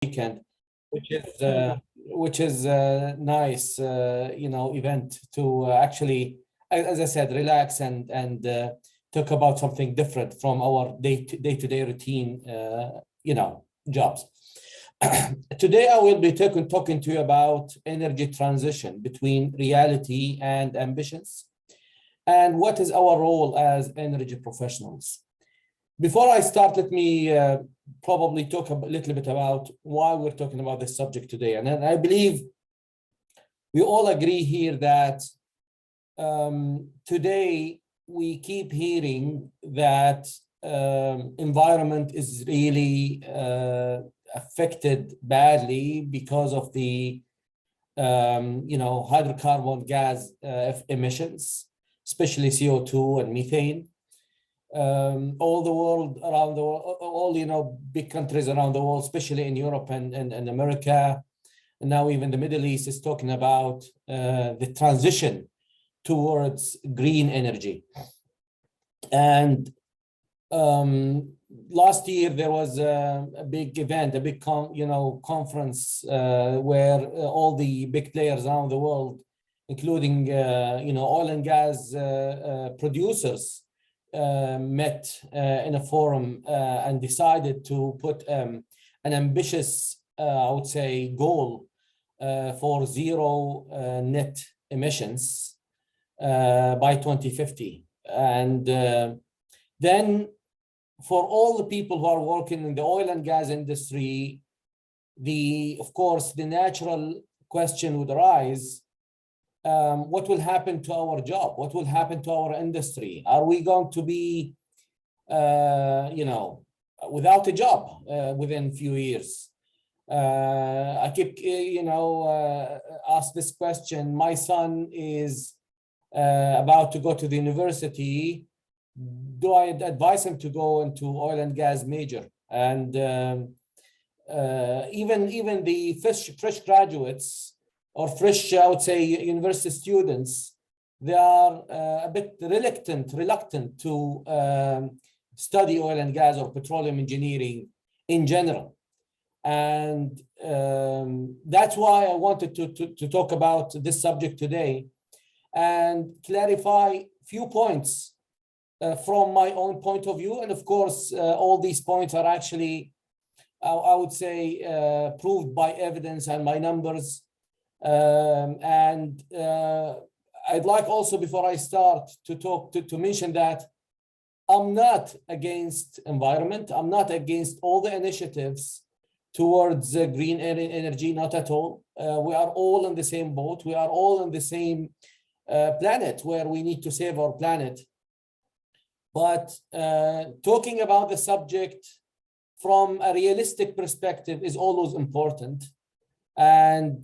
weekend, which is a nice event to actually, as I said, relax and talk about something different from our day-to-day routine jobs. Today I will be talking to you about energy transition between reality and ambitions, and what is our role as energy professionals. Before I start, let me probably talk a little bit about why we're talking about this subject today. And I believe we all agree here that today we keep hearing that environment is really affected badly because of the hydrocarbon gas emissions, especially CO2 and methane. All the world around the world, all big countries around the world, especially in Europe and America, and now even the Middle East is talking about the transition towards green energy. And last year there was a big event, a big conference where all the big players around the world, including oil and gas producers, met in a forum and decided to put an ambitious, I would say, goal for zero net emissions by 2050. And then for all the people who are working in the oil and gas industry, of course, the natural question would arise, what will happen to our job? What will happen to our industry? Are we going to be, without a job within a few years? I keep, ask this question. My son is about to go to the university. Do I advise him to go into oil and gas major? And even the fresh graduates, or fresh, I would say, university students, they are a bit reluctant to study oil and gas or petroleum engineering in general. And that's why I wanted to talk about this subject today and clarify a few points from my own point of view. And of course, all these points are actually, I would say, proved by evidence and by numbers. I'd like also, before I start to mention that I'm not against environment. I'm not against all the initiatives towards green energy, not at all. We are all in the same boat. We are all on the same planet where we need to save our planet. But talking about the subject from a realistic perspective is always important. And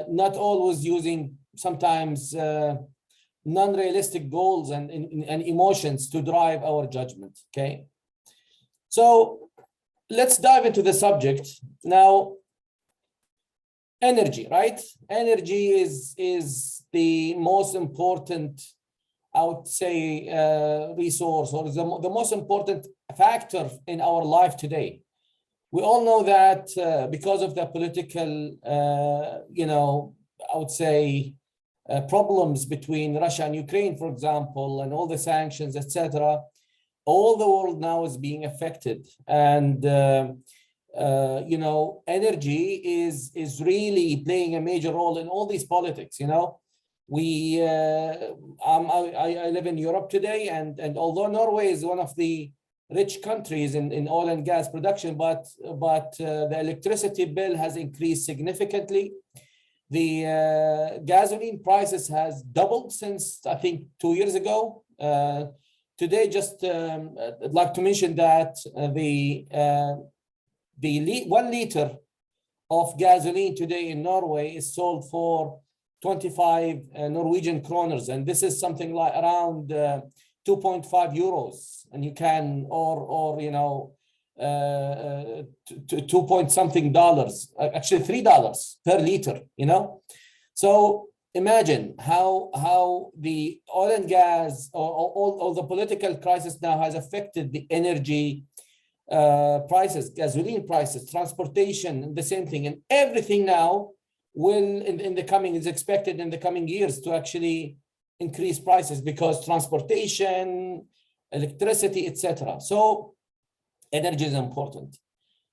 not always using sometimes non-realistic goals and emotions to drive our judgment, okay? So let's dive into the subject. Now, energy, right? Energy is the most important, I would say, resource, or the most important factor in our life today. We all know that because of the political, I would say, problems between Russia and Ukraine, for example, and all the sanctions, etc., all the world now is being affected. And, energy is really playing a major role in all these politics, I live in Europe today, and although Norway is one of the rich countries in oil and gas production, but the electricity bill has increased significantly. The gasoline prices has doubled since, I think, 2 years ago. Today, just I'd like to mention that the 1 liter of gasoline today in Norway is sold for 25 Norwegian kroners, and this is something like around 2.5 euros, and you can, or 2 point something dollars, actually $3 per liter, So imagine how the oil and gas, or all the political crisis now has affected the energy prices, gasoline prices, transportation, the same thing, and everything now will in the coming is expected in the coming years to actually increase prices because transportation, electricity, etc. So energy is important,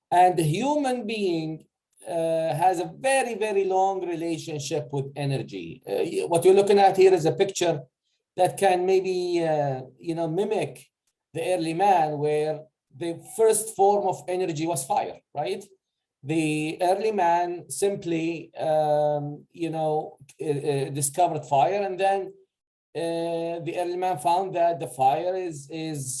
and the human being has a very, very long relationship with energy. What we're looking at here is a picture that can maybe mimic the early man, where the first form of energy was fire, right? The early man simply discovered fire, and then the early man found that the fire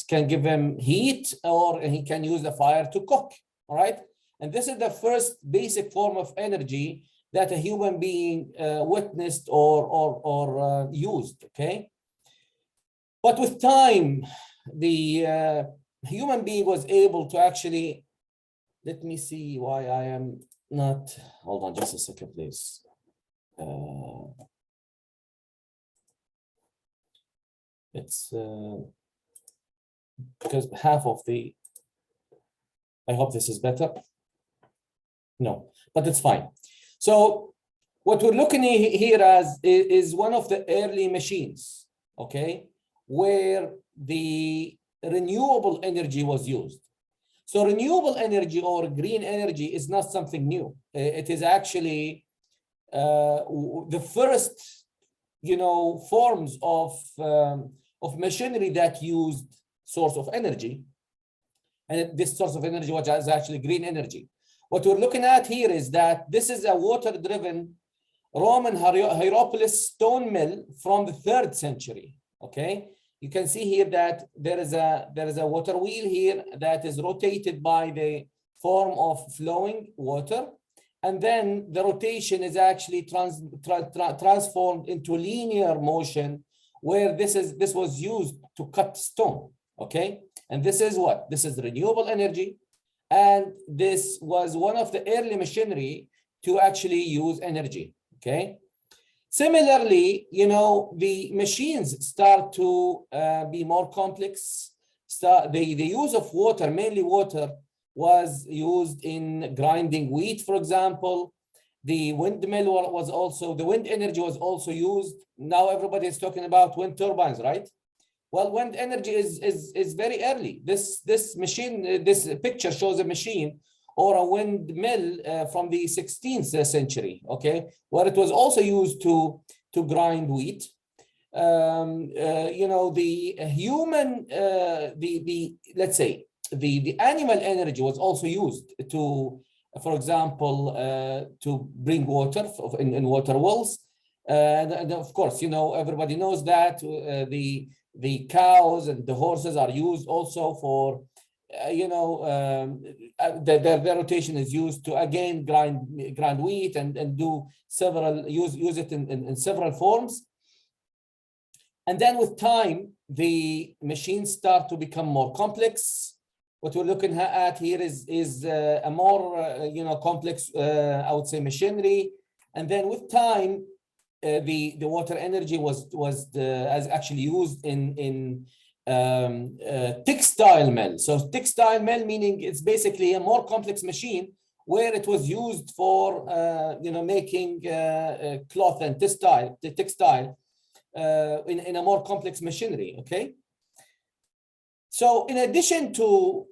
can give him heat, or he can use the fire to cook. All right, and this is the first basic form of energy that a human being witnessed or used. Okay, but with time, the human being was able to actually, let me see why I am not, hold on just a second, please. It's because half of the, I hope this is better. No, but it's fine. So what we're looking here as is one of the early machines, okay, where the renewable energy was used. So renewable energy or green energy is not something new. It is actually the first, forms of machinery that used source of energy, and this source of energy was actually green energy. What we're looking at here is that this is a water-driven Roman Hierapolis stone mill from the 3rd century. Okay. You can see here that there is a water wheel here that is rotated by the form of flowing water, and then the rotation is actually transformed into linear motion, where this was used to cut stone. Okay, and this is what? This is renewable energy, and this was one of the early machinery to actually use energy. Okay. Similarly, the machines start to be more complex. The use of water, mainly water, was used in grinding wheat, for example. The windmill was also, the wind energy was also used. Now everybody is talking about wind turbines, right? Well, wind energy is very early. This machine, this picture shows a machine or a windmill from the 16th century, okay, where it was also used to grind wheat. The human, let's say, the animal energy was also used to, for example, to bring water in water wells. And of course, everybody knows that the cows and the horses are used also for their rotation is used to again grind wheat and do several use it in several forms. And then with time, the machines start to become more complex. What we're looking at here is a more complex, I would say, machinery. And then with time, the water energy was actually used in textile mill. So textile mill meaning it's basically a more complex machine where it was used for making cloth and textile in a more complex machinery. Okay. So in addition to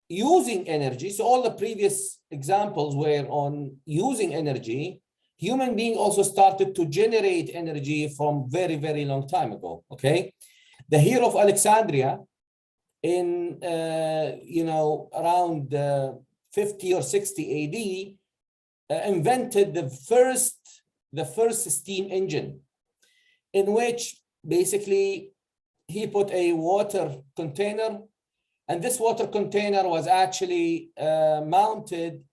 using energy, so all the previous examples were on using energy, human being also started to generate energy from very, very long time ago. Okay. The hero of Alexandria in, around 50 or 60 AD, invented the first steam engine, in which basically he put a water container, and this water container was actually mounted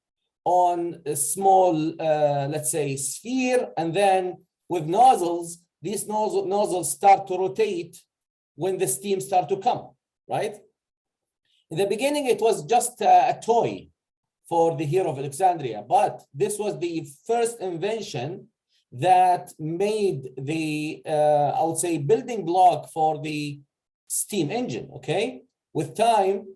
on a small, let's say, sphere, and then with nozzles, these nozzles start to rotate when the steam start to come, right? In the beginning, it was just a toy for the hero of Alexandria, but this was the first invention that made the, I would say, building block for the steam engine, okay? With time,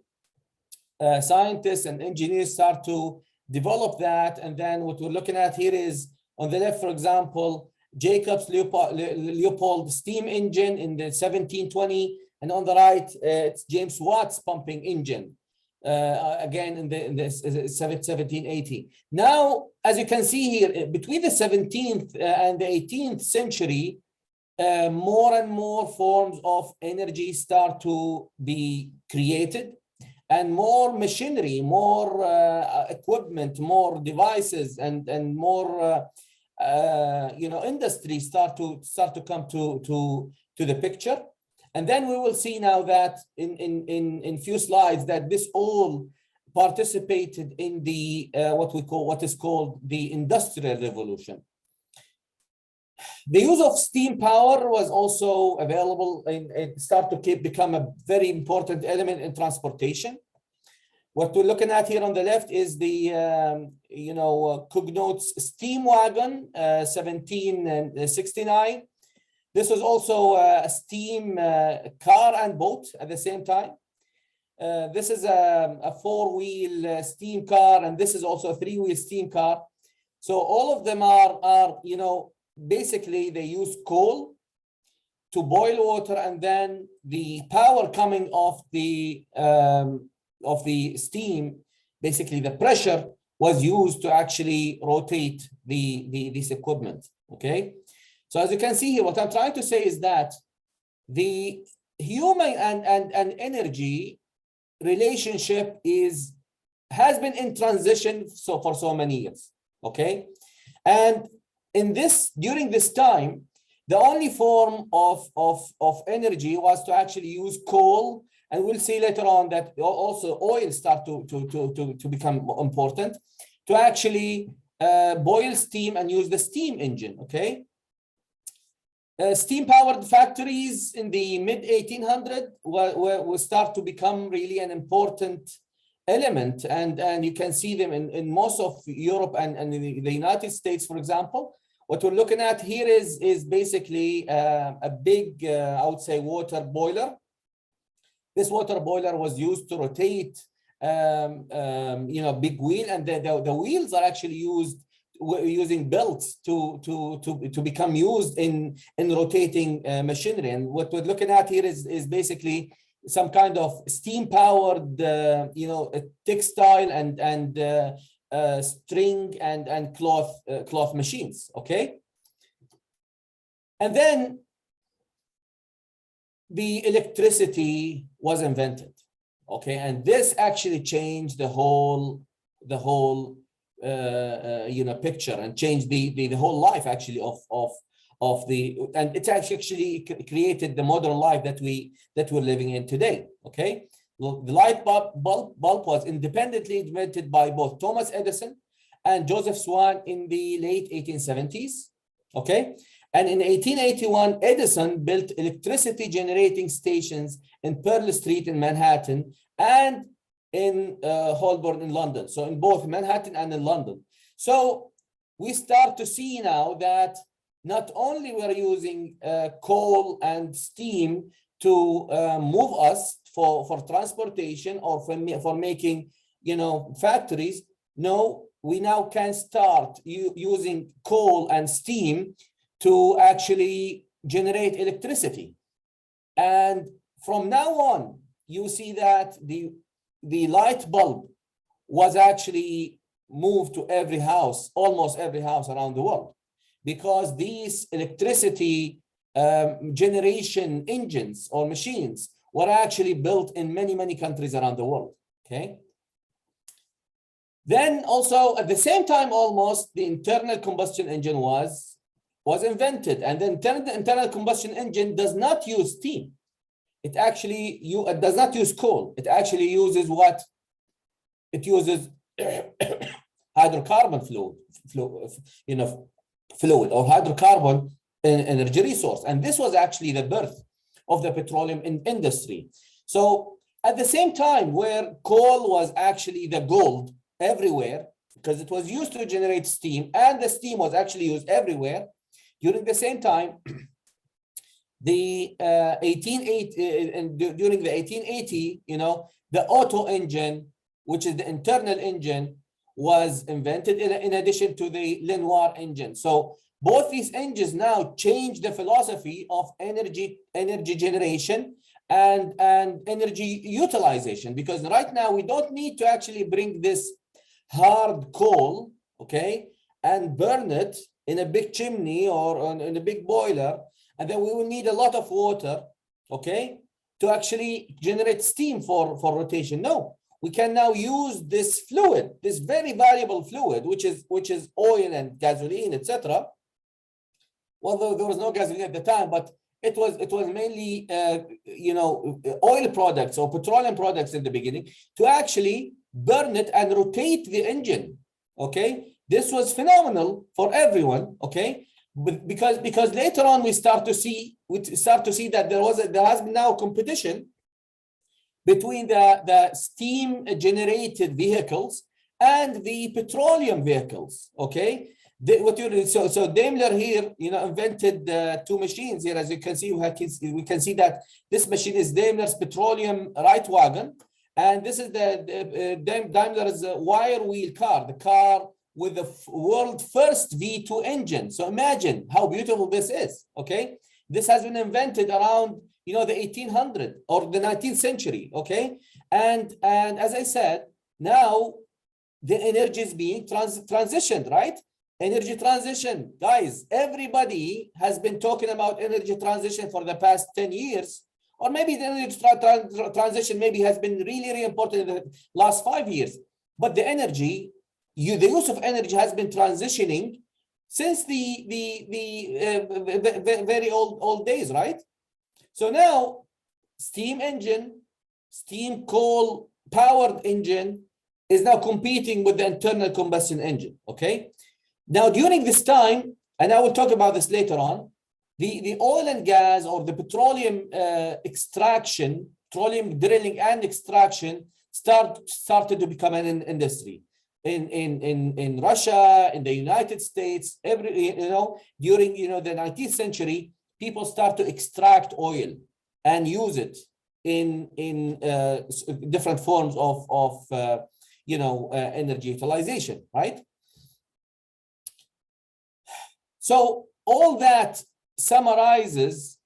scientists and engineers start to develop that. And then what we're looking at here is on the left, for example, Jacobs Leopold steam engine in the 1720, and on the right, it's James Watt's pumping engine, again in the 1780. Now, as you can see here, between the 17th and the 18th century, more and more forms of energy start to be created, and more machinery, more equipment, more devices, and more industry start to come to the picture. And then we will see now that in few slides that this all participated in the what is called the Industrial Revolution. The use of steam power was also available, and it started to become a very important element in transportation. What we're looking at here on the left is the Cognote's steam wagon, 1769. This was also a steam car and boat at the same time. This is a four-wheel steam car, and this is also a three-wheel steam car. So all of them are basically they use coal to boil water, and then the power coming off the steam, basically the pressure was used to actually rotate this equipment. Okay, so as you can see here, what I'm trying to say is that the human and energy relationship has been in transition for so many years. Okay, and during this time, the only form of energy was to actually use coal, and we'll see later on that also oil start to become important, to actually boil steam and use the steam engine. Okay, steam-powered factories in the mid-1800s will start to become really an important element, and you can see them in most of Europe and in the United States, for example. What we're looking at here is basically a big, I would say, water boiler. This water boiler was used to rotate, big wheel, and the wheels are actually using belts to become used in rotating machinery. And what we're looking at here is basically some kind of steam-powered, textile and string and cloth machines. Okay, and then the electricity was invented. Okay, and this actually changed the whole picture, and changed the whole life actually and it actually created the modern life that we're living in today. Okay, well, the light bulb was independently invented by both Thomas Edison and Joseph Swan in the late 1870s. Okay, and in 1881, Edison built electricity generating stations in Pearl Street in Manhattan and in Holborn in London. So in both Manhattan and in London. So we start to see now that not only we're using coal and steam to move us for transportation or for making factories. No, we now can start using coal and steam to actually generate electricity. And from now on, you see that the light bulb was actually moved to every house, almost every house around the world, because these electricity generation engines or machines were actually built in many countries around the world. Okay. Then also at the same time, almost, the internal combustion engine was invented, and the internal combustion engine does not use steam. It actually it does not use coal. It actually uses what? It uses hydrocarbon fluid or hydrocarbon energy resource. And this was actually the birth of the petroleum industry. So at the same time, where coal was actually the gold everywhere, because it was used to generate steam, and the steam was actually used everywhere, during the same time, during the 1880, the auto engine which is the internal engine, was invented in addition to the Lenoir engine. So both these engines now change the philosophy of energy generation and energy utilization, because right now we don't need to actually bring this hard coal, okay, and burn it in a big chimney or in a big boiler, and then we will need a lot of water, okay, to actually generate steam for rotation. No, we can now use this fluid, this very valuable fluid, which is oil and gasoline, etc. Although there was no gasoline at the time, but it was mainly oil products or petroleum products in the beginning, to actually burn it and rotate the engine. Okay, this was phenomenal for everyone. Okay, but because later on we start to see that there has been now competition between the steam generated vehicles and the petroleum vehicles. Okay, so Daimler here, invented two machines here. As you can see, we can see that this machine is Daimler's petroleum right wagon, and this is the Daimler's wire wheel car, the car with the world first V2 engine. So imagine how beautiful this is. Okay, this has been invented around the 1800s or the 19th century. Okay, and as I said, now the energy is being transitioned, right? Energy transition, guys, everybody has been talking about energy transition for the past 10 years, or maybe the energy transition maybe has been really, really important in the last 5 years. But the use of energy has been transitioning since the very old days, right? So now steam engine, steam coal powered engine is now competing with the internal combustion engine, okay? Now, during this time, and I will talk about this later on, the oil and gas or the petroleum extraction, petroleum drilling and extraction started to become an industry in Russia, in the United States. During the 19th century, people start to extract oil and use it in different forms of energy utilization, right? So all that summarizes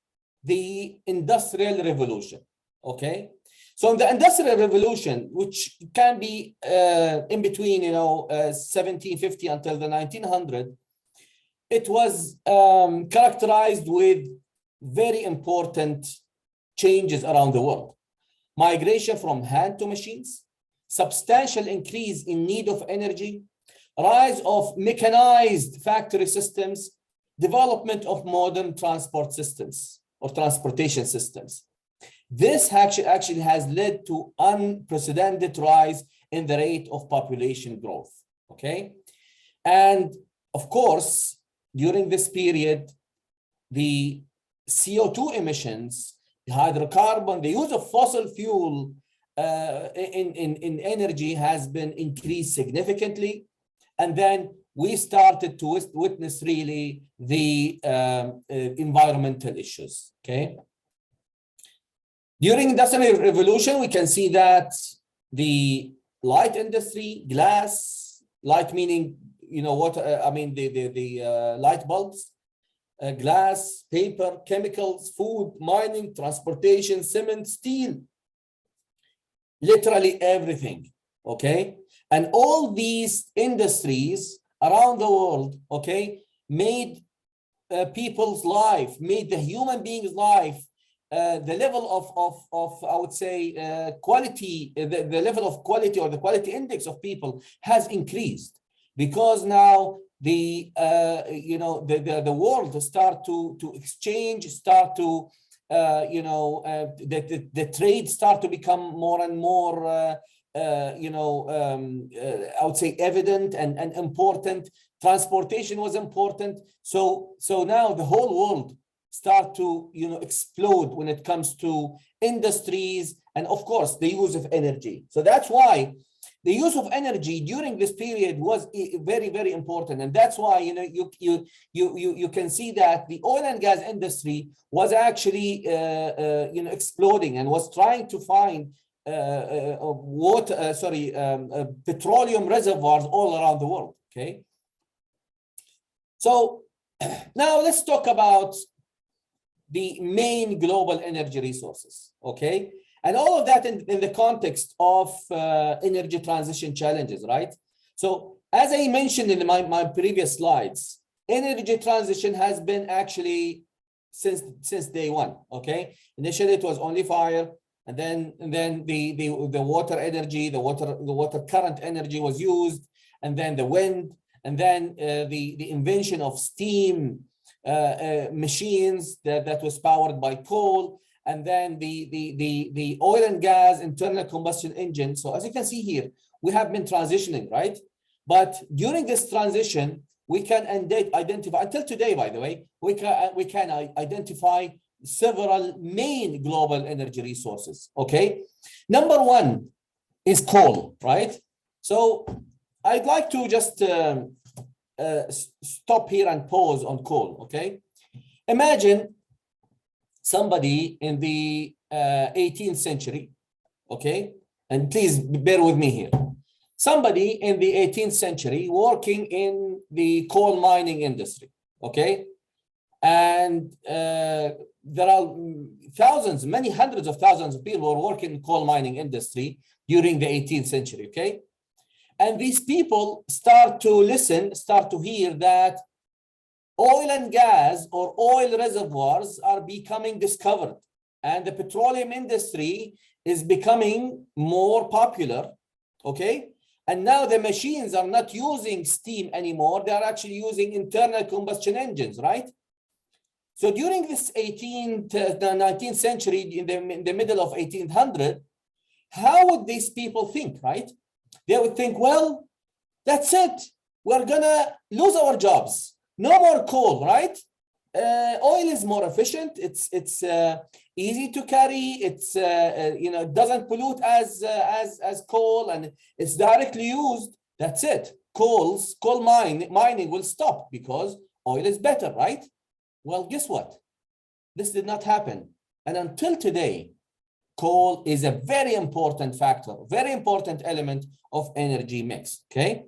the Industrial Revolution, okay? So in the Industrial Revolution, which can be in between, 1750 until the 1900s, it was characterized with very important changes around the world. Migration from hand to machines, substantial increase in need of energy, rise of mechanized factory systems, development of modern transport systems or transportation systems. This actually has led to unprecedented rise in the rate of population growth, okay? And of course, during this period, the CO2 emissions, the hydrocarbon, the use of fossil fuel in energy has been increased significantly. And then we started to witness really the environmental issues, okay? During the Industrial Revolution, we can see that the light industry, glass, light meaning, the light bulbs, glass, paper, chemicals, food, mining, transportation, cement, steel, literally everything, okay? And all these industries around the world, okay, made people's life, made the human being's life, the level of I would say quality, the level of quality or the quality index of people has increased, because now the world start to exchange, start to the trade start to become more and more I would say evident and important. Transportation was important. So now the whole world start to explode when it comes to industries and of course the use of energy. So that's why the use of energy during this period was very, very important. And that's why you can see that the oil and gas industry was actually exploding and was trying to find petroleum reservoirs all around the world. Okay. So now let's talk about the main global energy resources. Okay. And all of that in the context of energy transition challenges, right? So as I mentioned in my previous slides, energy transition has been actually since day one. Okay. Initially it was only fire. And then the water energy, the water current energy was used, and then the wind, and then the invention of steam machines that was powered by coal, and then the oil and gas internal combustion engine. So as you can see here, we have been transitioning, right? But during this transition, we can identify, until today, by the way, we can identify several main global energy resources. Okay, number one is coal, right? So I'd like to just stop here and pause on coal. Okay, imagine somebody in the 18th century. Okay, and please bear with me here. Somebody in the 18th century working in the coal mining industry. Okay, and there are thousands, many hundreds of thousands of people who are working in coal mining industry during the 18th century, okay? And these people start to listen, start to hear that oil and gas or oil reservoirs are becoming discovered, and the petroleum industry is becoming more popular, okay? And now the machines are not using steam anymore, they are actually using internal combustion engines, right? So during this 19th century, in the middle of 1800, how would these people think, right? They would think, well, that's it. We're gonna lose our jobs. No more coal, right? Oil is more efficient. It's easy to carry. It's doesn't pollute as coal, and it's directly used. That's it. Coal mining will stop because oil is better, right? Well, guess what? This did not happen. And until today, coal is a very important factor, very important element of energy mix, okay?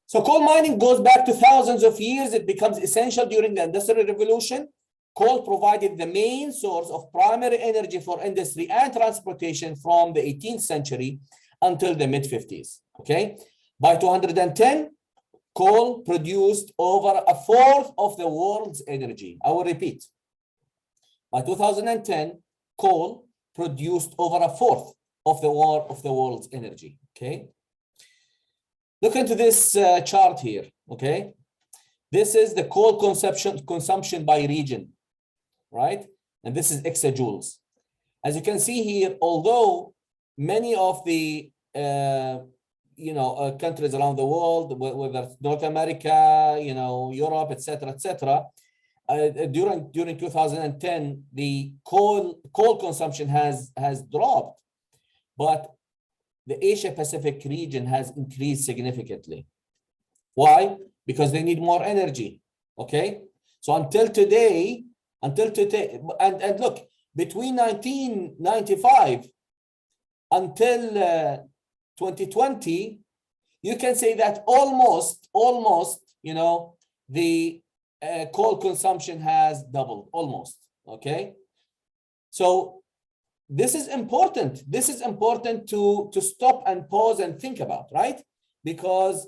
So coal mining goes back to thousands of years. It becomes essential during the Industrial Revolution. Coal provided the main source of primary energy for industry and transportation from the 18th century until the mid-50s, okay? By 210, coal produced over a fourth of the world's energy. I will repeat. By 2010, coal produced over a fourth of the world's energy. Okay. Look into this chart here. Okay. This is the coal consumption by region, right? And this is exajoules. As you can see here, although many of the countries around the world, whether it's North America, Europe, etc., during 2010, the coal consumption has dropped, but the Asia Pacific region has increased significantly. Why? Because they need more energy. Okay, so until today, and look, between 1995 until 2020, you can say that almost, the coal consumption has doubled, almost, okay? So this is important. This is important to stop and pause and think about, right? Because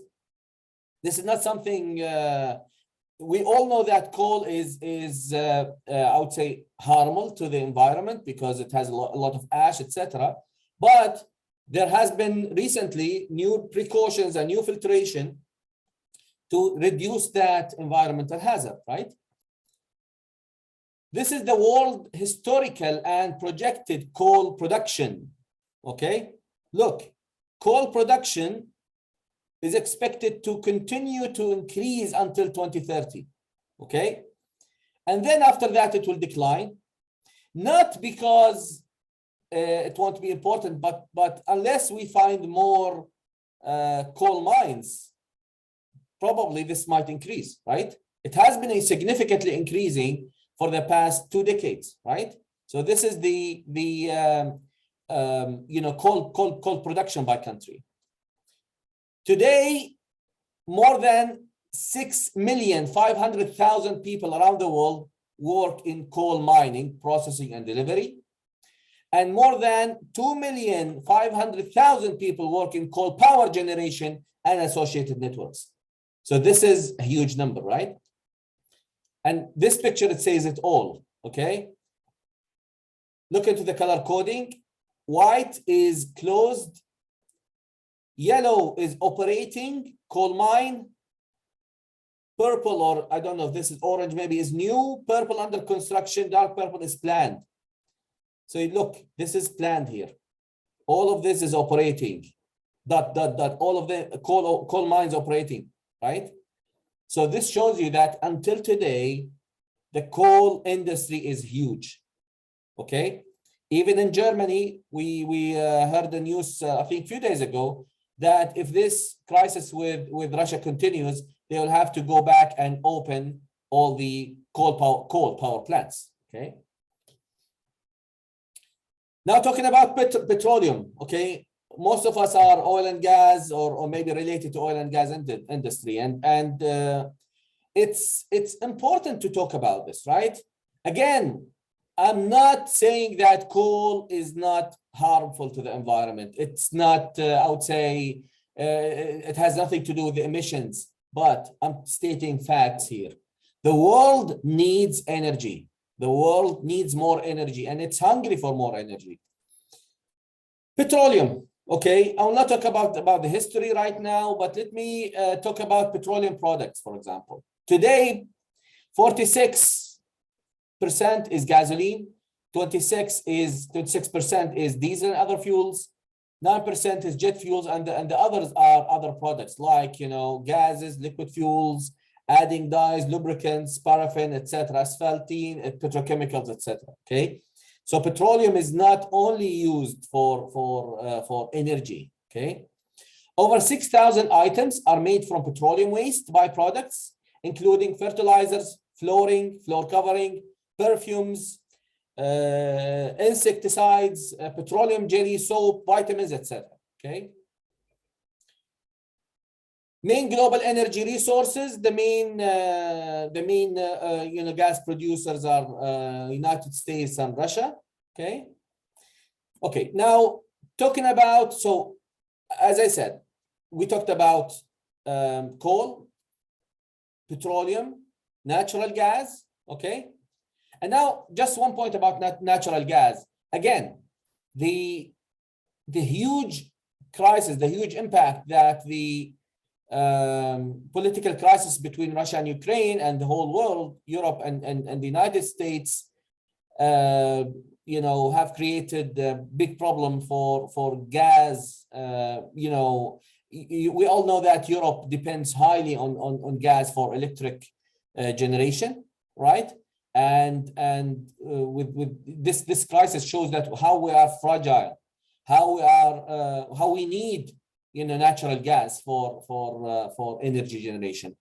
this is not something, we all know that coal is I would say, harmful to the environment because it has a lot of ash, etc. But there has been recently new precautions and new filtration to reduce that environmental hazard, right? This is the world historical and projected coal production, okay? Look, coal production is expected to continue to increase until 2030, okay? And then after that, it will decline, not because it won't be important, but unless we find more coal mines, probably this might increase, right? It has been significantly increasing for the past 2 decades, right? So this is the coal production by country. Today, more than 6,500,000 people around the world work in coal mining, processing, and delivery. And more than 2,500,000 people work in coal power generation and associated networks. So this is a huge number, right? And this picture, it says it all, okay? Look into the color coding. White is closed. Yellow is operating, coal mine. Purple, or I don't know if this is orange, maybe is new. Purple under construction, dark purple is planned. So look, this is planned here. All of this is operating. All of the coal mines operating, right? So this shows you that until today, the coal industry is huge, okay? Even in Germany, we heard the news, I think a few days ago, that if this crisis with Russia continues, they will have to go back and open all the coal power plants, okay? Now talking about petroleum, okay? Most of us are oil and gas or maybe related to oil and gas industry. And it's important to talk about this, right? Again, I'm not saying that coal is not harmful to the environment. It's not, I would say, it has nothing to do with the emissions, but I'm stating facts here. The world needs energy. The world needs more energy, and it's hungry for more energy. Petroleum, okay, I will not talk about the history right now, but let me talk about petroleum products, for example. Today, 46% is gasoline, 26% is diesel and other fuels, 9% is jet fuels, and the others are other products like, you know, gases, liquid fuels, adding dyes, lubricants, paraffin, etc., asphaltene, petrochemicals, etc. Okay, so petroleum is not only used for energy. Okay, over 6,000 items are made from petroleum waste byproducts, including fertilizers, flooring, floor covering, perfumes, insecticides, petroleum jelly, soap, vitamins, etc. Okay. Main global energy resources, the main gas producers are United States and Russia. Okay. Okay. Now talking about, so as I said, we talked about coal, petroleum, natural gas. Okay. And now just one point about natural gas. Again, the huge crisis, the huge impact that the political crisis between Russia and Ukraine and the whole world, Europe and the United States, have created a big problem for gas. We all know that Europe depends highly on gas for electric generation, right? And with this crisis shows that how we are fragile, how we need natural gas for energy generation.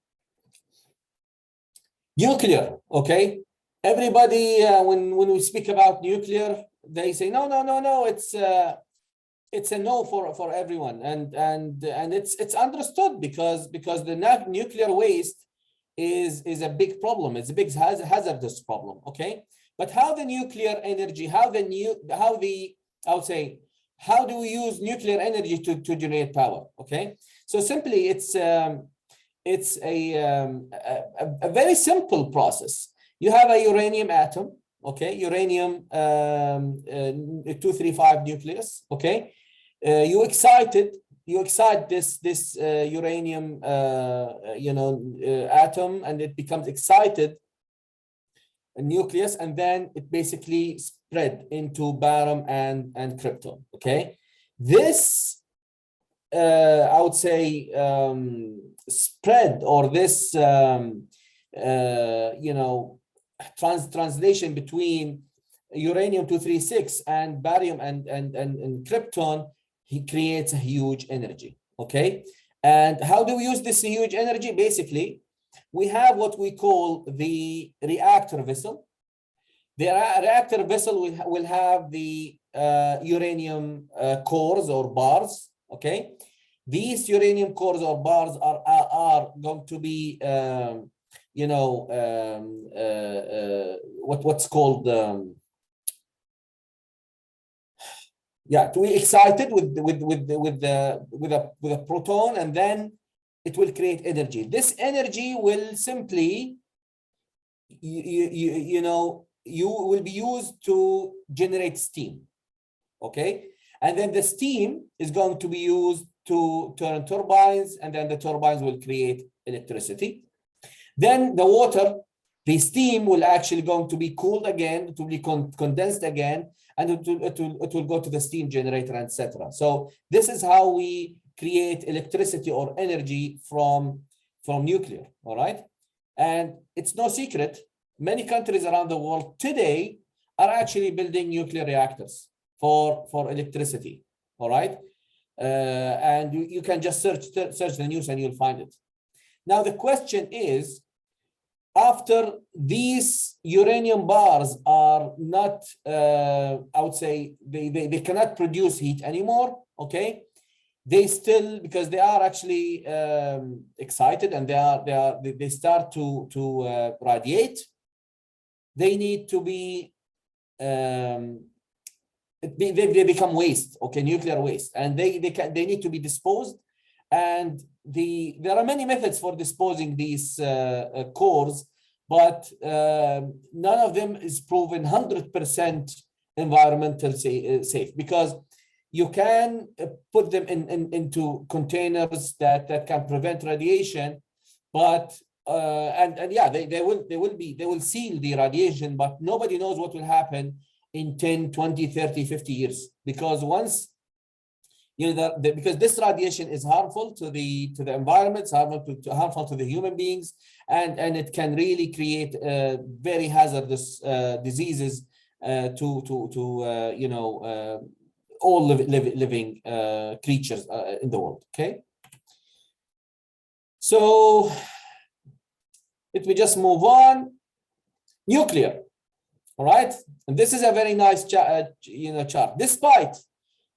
Nuclear, okay. Everybody, when we speak about nuclear, they say no. It's a no for everyone, and it's understood because the nuclear waste is a big problem. It's a big hazardous problem, okay. But how the nuclear energy, how do we use nuclear energy to generate power? Okay, so simply it's a very simple process. You have a uranium atom, okay, uranium 235 nucleus, okay. You excite this uranium atom, and it becomes excited nucleus, and then it basically spread into barium and krypton. Okay, this I would say spread, or this translation between uranium 236 and barium and krypton, he creates a huge energy. Okay, and how do we use this huge energy? Basically, we have what we call the reactor vessel. The reactor vessel will have the uranium cores or bars, okay? These uranium cores or bars are going to be, you know, what's called, yeah, to be excited with a proton, and then it will create energy. This energy will simply, you know, you will be used to generate steam, okay? And then the steam is going to be used to turn turbines, and then the turbines will create electricity. Then the water, the steam will actually going to be cooled again, it will be condensed again, and it will go to the steam generator, etc. So this is how we create electricity or energy from nuclear, all right? And it's no secret, many countries around the world today are actually building nuclear reactors for electricity, all right? And you can just search the news and you'll find it. Now the question is, after these uranium bars are not, I would say, they cannot produce heat anymore, okay? They still, because they are actually excited and they start to radiate, they need to be, they become waste, okay, nuclear waste, and they need to be disposed. And there are many methods for disposing these cores, but none of them is proven 100% environmental safe, because you can put them into containers that can prevent radiation, but and yeah, they will seal the radiation, but nobody knows what will happen in 10, 20, 30, 50 years, because once, you know, because this radiation is harmful to the environment, it's harmful to the human beings, and it can really create very hazardous diseases to you know, all living creatures in the world. Okay, so let me just move on. Nuclear, all right, and this is a very nice you know, chart. Despite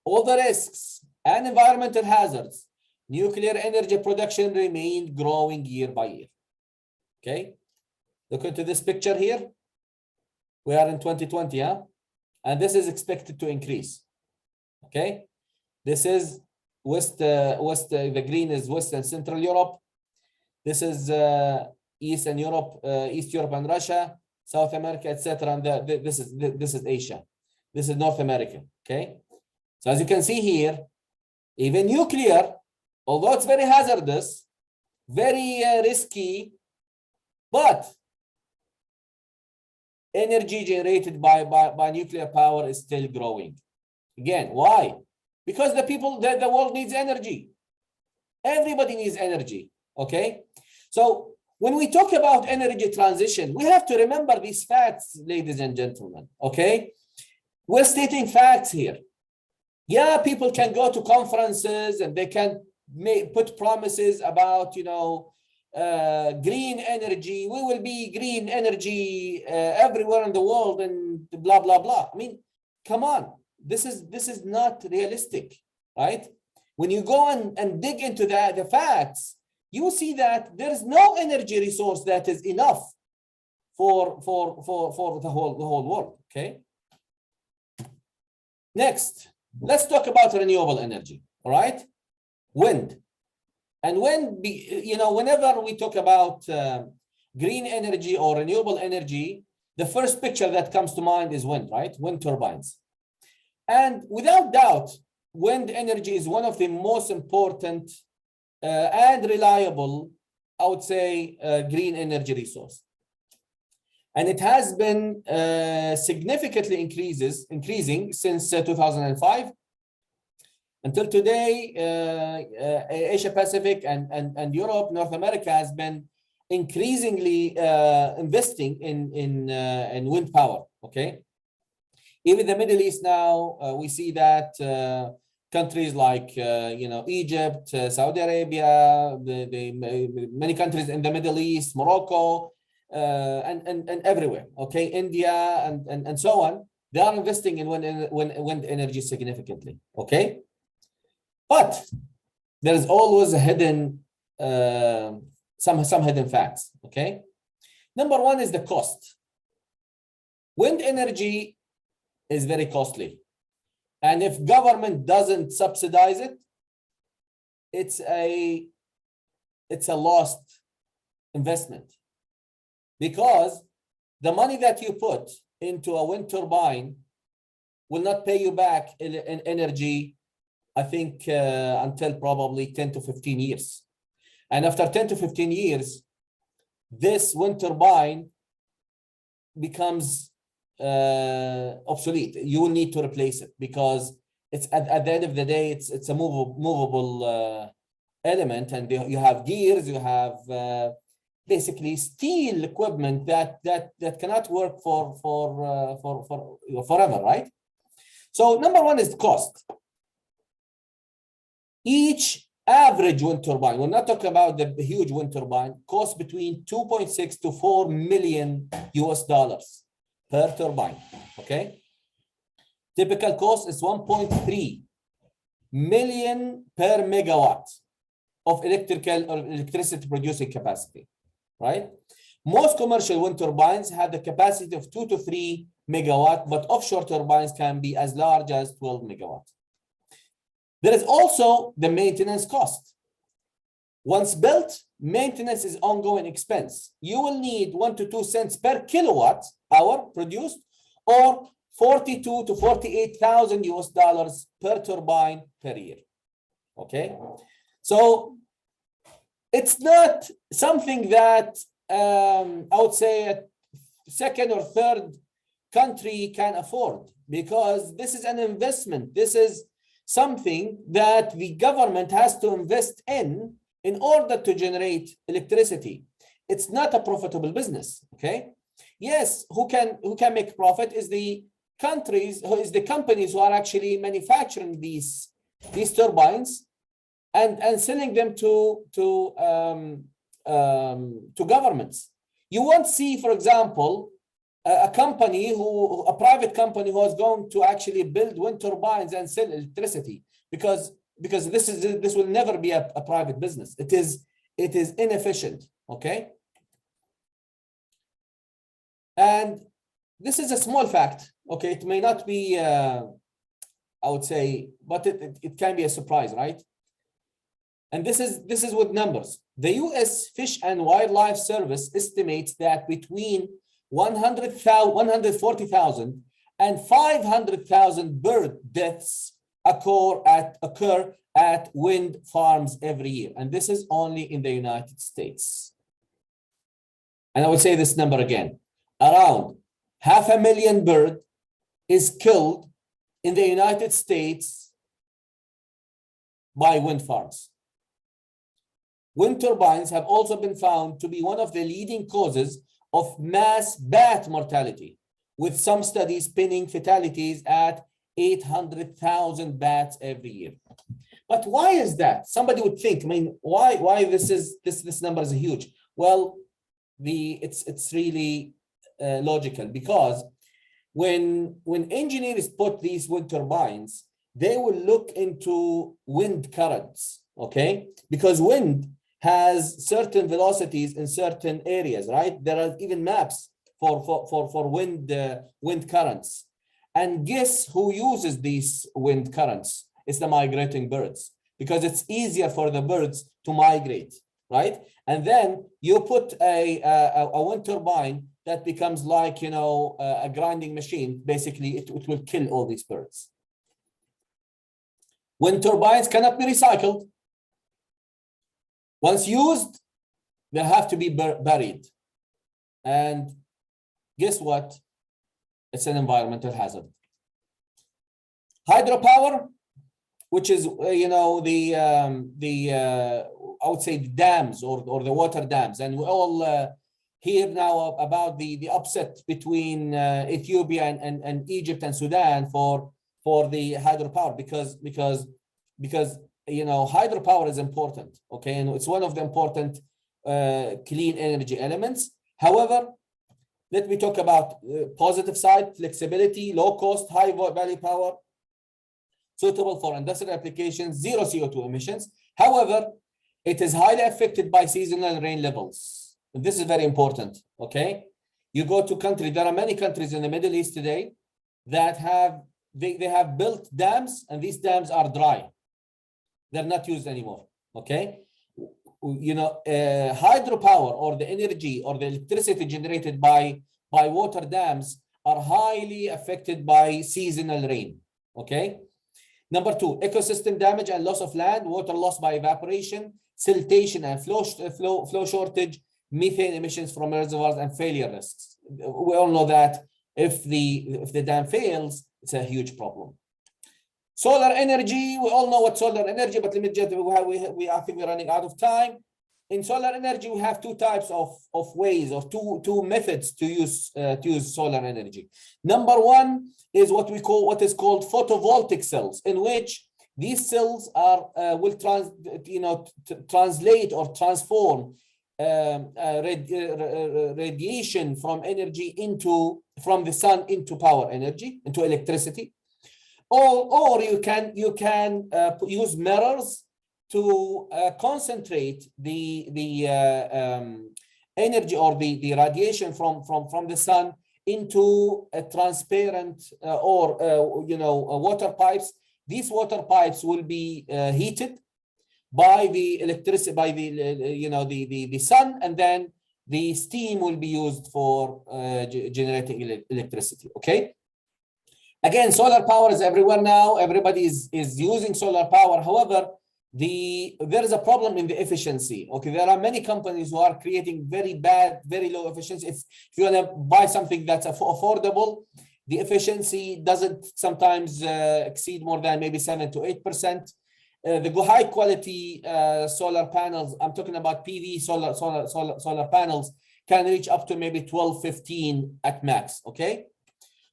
all the risks and environmental hazards, nuclear energy production remained growing year by year. Okay, look into this picture here. We are in 2020, huh? And this is expected to increase. Okay, this is the green is West and Central Europe. This is Eastern Europe, East Europe and Russia, South America, etc. And this is Asia. This is North America. Okay, so as you can see here, even nuclear, although it's very hazardous, very risky, but energy generated by nuclear power is still growing. Again, why? Because the world needs energy. Everybody needs energy, okay? So when we talk about energy transition, we have to remember these facts, ladies and gentlemen, okay? We're stating facts here. Yeah, people can go to conferences and they can put promises about, you know, green energy. We will be green energy everywhere in the world and blah, blah, blah. I mean, come on. This is not realistic, right? When you go and dig into the facts, you will see that there is no energy resource that is enough for the whole world, okay? Next, let's talk about renewable energy, all right? Wind. And wind, you know, whenever we talk about green energy or renewable energy, the first picture that comes to mind is wind, right? Wind turbines. And without doubt, wind energy is one of the most important and reliable, I would say, green energy resource. And it has been significantly increasing since 2005. Until today, Asia Pacific and Europe, North America has been increasingly investing in wind power, okay? Even the Middle East now, we see that countries like, you know, Egypt, Saudi Arabia, many countries in the Middle East, Morocco, and everywhere, okay, India and so on, they are investing in wind energy significantly, okay? But there is always a hidden, some hidden facts, okay? Number one is the cost. Wind energy is very costly. And if government doesn't subsidize it, it's a lost investment, because the money that you put into a wind turbine will not pay you back in energy, I think, until probably 10 to 15 years. And after 10 to 15 years, this wind turbine becomes obsolete. You will need to replace it, because it's at the end of the day, it's a movable element, and you have gears, you have basically steel equipment that cannot work for forever, right? So number one is cost. Each average wind turbine, we're not talking about the huge wind turbine, costs between 2.6 to 4 million US dollars per turbine, okay? Typical cost is 1.3 million per megawatt of electricity producing capacity, right? Most commercial wind turbines have the capacity of 2 to 3 megawatt, but offshore turbines can be as large as 12 megawatt. There is also the maintenance cost. Once built, maintenance is ongoing expense. You will need 1 to 2 cents per kilowatt hour produced, or 42 to 48,000 US dollars per turbine per year. Okay, so it's not something that I would say a second or third country can afford, because this is an investment. This is something that the government has to invest in order to generate electricity. It's not a profitable business, okay? Yes, who can make profit is the companies who are actually manufacturing these turbines and selling them to governments. You won't see, for example, a private company who is going to actually build wind turbines and sell electricity, because this will never be a private business. It is inefficient, okay? And this is a small fact, okay? It may not be, I would say, but it can be a surprise, right? And this is with numbers. The U.S. Fish and Wildlife Service estimates that between 140,000 and 500,000 bird deaths occur at wind farms every year. And this is only in the United States. And I would say this number again. Around 500,000 birds is killed in the United States by wind farms. Wind turbines have also been found to be one of the leading causes of mass bat mortality, with some studies pinning fatalities at 800,000 bats every year. But why is that? Somebody would think, I mean, why this number is huge? Well, it's really logical, because when engineers put these wind turbines, they will look into wind currents, okay? Because wind has certain velocities in certain areas, right? There are even maps for wind currents. And guess who uses these wind currents? It's the migrating birds, because it's easier for the birds to migrate, right? And then you put a wind turbine that becomes like, you know, a grinding machine. Basically, it will kill all these birds. Wind turbines cannot be recycled. Once used, they have to be buried. And guess what? It's an environmental hazard. Hydropower, which is, you know, I would say the dams or the water dams. And we all hear now about the upset between Ethiopia and Egypt and Sudan for the hydropower, because you know, hydropower is important, okay? And it's one of the important clean energy elements. However, let me talk about positive side: flexibility, low cost, high value power, suitable for industrial applications, zero CO2 emissions. However, it is highly affected by seasonal rain levels. And this is very important, okay? You go to countries, there are many countries in the Middle East today that have, they have built dams, and these dams are dry. They're not used anymore, okay? You know, hydropower, or the energy or the electricity generated by water dams, are highly affected by seasonal rain, okay? Number two, ecosystem damage and loss of land, water loss by evaporation, siltation and flow shortage, methane emissions from reservoirs, and failure risks. We all know that if the dam fails, it's a huge problem. Solar energy, we all know what solar energy, but let me just, I think we're running out of time. In solar energy, we have two types of ways, or two methods to use solar energy. Number one is what is called photovoltaic cells, in which these cells are will translate or transform radiation from the sun into power energy, into electricity, or you can use mirrors to concentrate the energy or the radiation from the sun into a transparent water pipes. These water pipes will be heated by the electricity, by the sun, and then the steam will be used for generating electricity. Okay. Again, solar power is everywhere now. Everybody is using solar power. However, there is a problem in the efficiency. Okay, there are many companies who are creating very bad, very low efficiency. If you want to buy something that's affordable, the efficiency doesn't sometimes exceed more than maybe 7 to 8%. The high quality solar panels, I'm talking about PV solar panels, can reach up to maybe 12, 15 at max. Okay.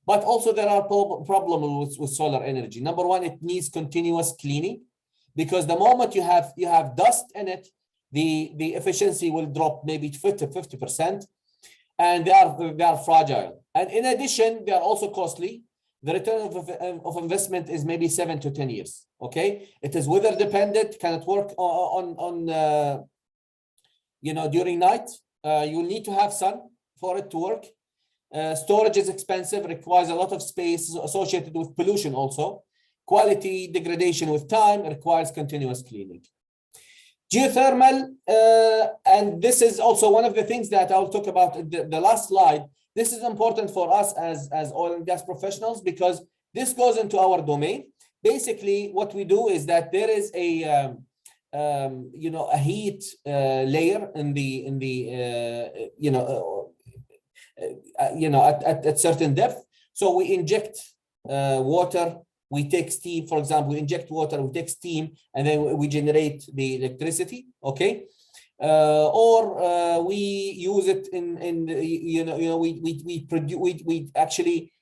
But also there are problems with solar energy. Number one, it needs continuous cleaning, because the moment you have dust in it, the efficiency will drop maybe 50%, and they are fragile. And in addition, they are also costly. The return of investment is maybe 7 to 10 years. Okay, it is weather dependent. Cannot work on during night. You need to have sun for it to work. Storage is expensive, requires a lot of space associated with pollution also. Quality degradation with time, requires continuous cleaning. Geothermal, and this is also one of the things that I'll talk about in the last slide. This is important for us as oil and gas professionals, because this goes into our domain. Basically, what we do is that there is a heat layer at certain depth. So we inject water. We take steam, for example, we inject water, we take steam, and then we generate the electricity, okay? Or we use it we actually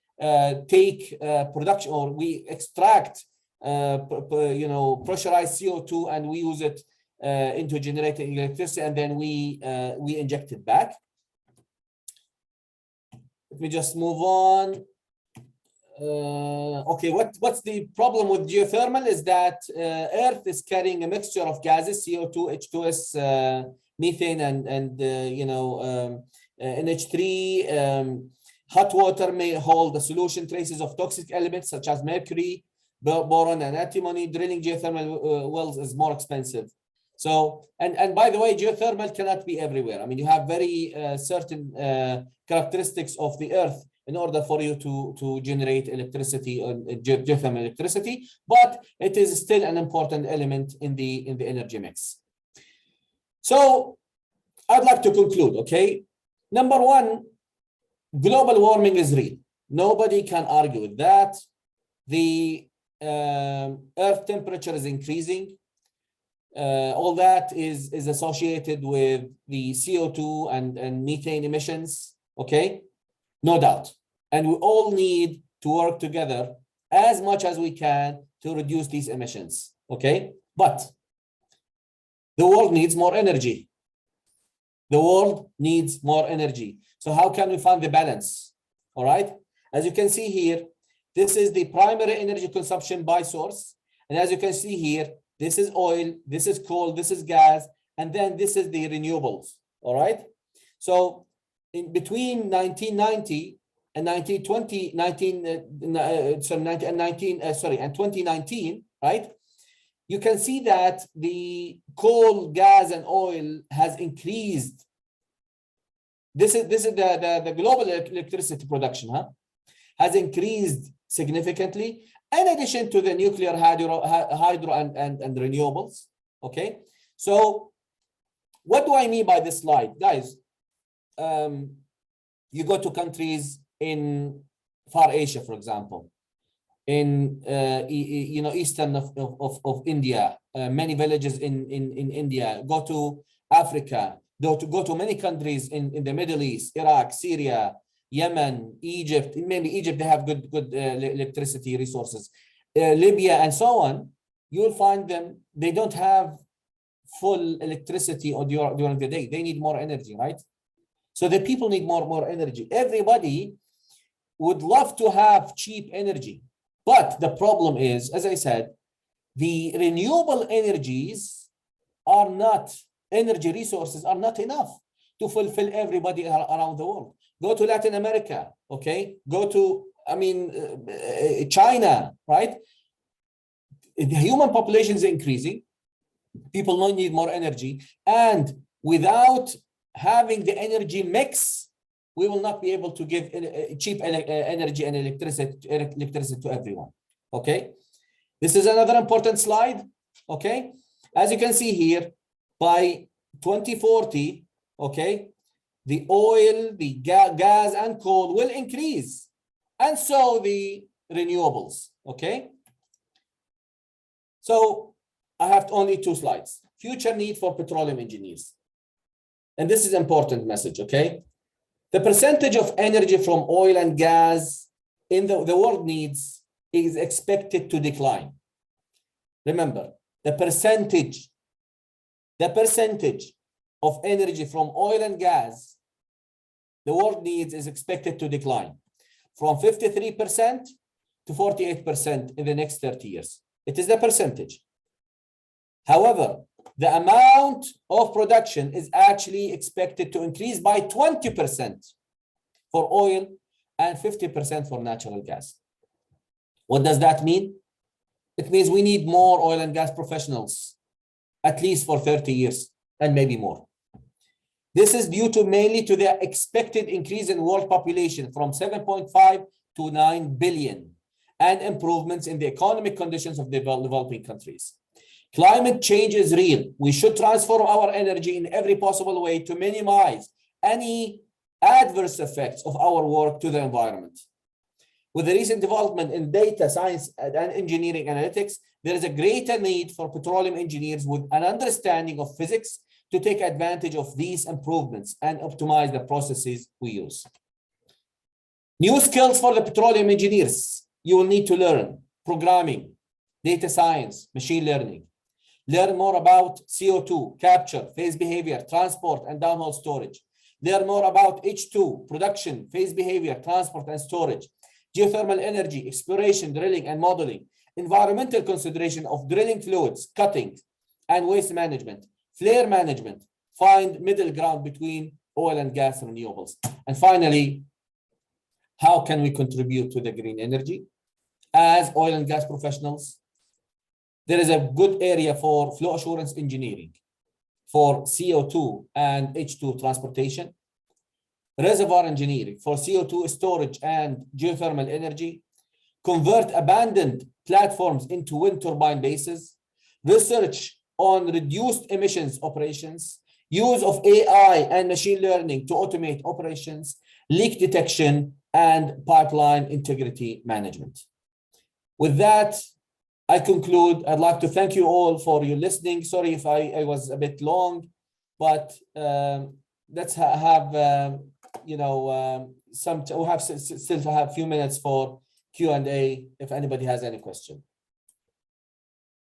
take production, or we extract, pressurized CO2, and we use it into generating electricity, and then we inject it back. Let me just move on. Okay, what's the problem with geothermal is that Earth is carrying a mixture of gases, CO2, H2S, methane, and NH3. Hot water may hold the solution traces of toxic elements such as mercury, boron, and antimony. Drilling geothermal wells is more expensive. So, and by the way, geothermal cannot be everywhere. I mean, you have very certain characteristics of the Earth in order for you to generate electricity, geothermal electricity, but it is still an important element in the energy mix. So I'd like to conclude, okay? Number one, global warming is real. Nobody can argue with that. The Earth temperature is increasing. All that is associated with the CO2 and methane emissions, okay? No doubt. And we all need to work together as much as we can to reduce these emissions, okay? But the world needs more energy. The world needs more energy. So how can we find the balance? All right. As you can see here, this is the primary energy consumption by source. And as you can see here, this is oil, this is coal, this is gas, and then this is the renewables. All right. So in between 1990 and 2019, right? You can see that the coal, gas, and oil has increased. This is the global electricity production, has increased significantly, in addition to the nuclear, hydro and renewables. Okay, so what do I mean by this slide, guys? You go to countries in Far Asia, for example, in eastern of India, many villages in India. Go to Africa. Go to many countries in the Middle East, Iraq, Syria, Yemen, Egypt. Maybe Egypt, they have good electricity resources. Libya and so on. You will find them, they don't have full electricity during the day. They need more energy, right? So the people need more energy. Everybody would love to have cheap energy. But the problem is, as I said, the renewable energies are not, energy resources are not enough to fulfill everybody around the world. Go to Latin America, okay? Go to, China, right? The human population is increasing. People don't need more energy. And without having the energy mix, we will not be able to give cheap energy and electricity to everyone. Okay, this is another important slide. Okay, as you can see here, by 2040, okay, the oil, the gas and coal will increase, and so the renewables. Okay, so I have only 2 slides. Future need for petroleum engineers, and this is important message. Okay. The percentage of energy from oil and gas in the world needs is expected to decline. Remember, the percentage of energy from oil and gas the world needs is expected to decline from 53% to 48% in the next 30 years. It is the percentage. However, the amount of production is actually expected to increase by 20% for oil and 50% for natural gas. What does that mean? It means we need more oil and gas professionals, at least for 30 years and maybe more. This is due to mainly to the expected increase in world population from 7.5 to 9 billion and improvements in the economic conditions of developing countries. Climate change is real. We should transform our energy in every possible way to minimize any adverse effects of our work to the environment. With the recent development in data science and engineering analytics, there is a greater need for petroleum engineers with an understanding of physics to take advantage of these improvements and optimize the processes we use. New skills for the petroleum engineers. You will need to learn programming, data science, machine learning. Learn more about CO2, capture, phase behavior, transport, and downhole storage. Learn more about H2, production, phase behavior, transport, and storage. Geothermal energy, exploration, drilling, and modeling. Environmental consideration of drilling fluids, cutting, and waste management. Flare management. Find middle ground between oil and gas and renewables. And finally, how can we contribute to the green energy? As oil and gas professionals, there is a good area for flow assurance engineering, for CO2 and H2 transportation, reservoir engineering for CO2 storage and geothermal energy, convert abandoned platforms into wind turbine bases, research on reduced emissions operations, use of AI and machine learning to automate operations, leak detection, and pipeline integrity management. With that, I conclude. I'd like to thank you all for your listening. Sorry if I was a bit long, but let's have still have a few minutes for Q&A if anybody has any question.